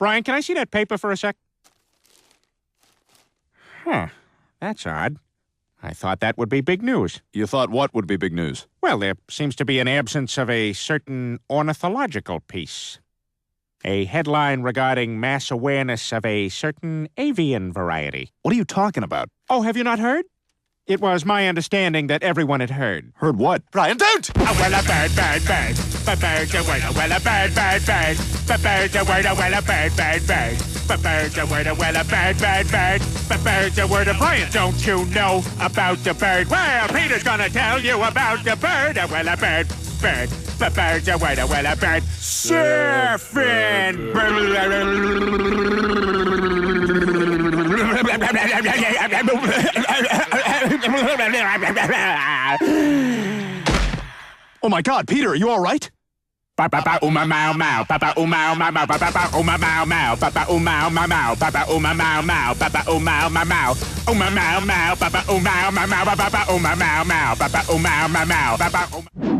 Brian, can I see that paper for a sec? Huh. That's odd. I thought that would be big news. You thought what would be big news? Well, there seems to be an absence of a certain ornithological piece. A headline regarding mass awareness of a certain avian variety. What are you talking about? Oh, have you not heard? It was my understanding that everyone had heard. Heard what? Brian, don't! Oh, well, a bird, bird, bird. Bird's a word, well, a bird, bird, bird. Bird's a word, well, a bird, bird, bird. Bird's a word, well, a bird, bird, bird. Bird's a word, Brian, don't you know about the bird? Well, Peter's gonna tell you about the bird. Well, a bird, bird. Bird's a word, well, a bird. Surfing. Oh my God, Peter, are you all right? Papa uma mau mau, Papa uma mau mau, Papa uma mau mau, Papa uma mau mau, Papa uma mau mau, Papa uma mau mau, uma mau mau, Papa uma mau mau, Papa uma mau mau, Papa uma mau mau, Papa.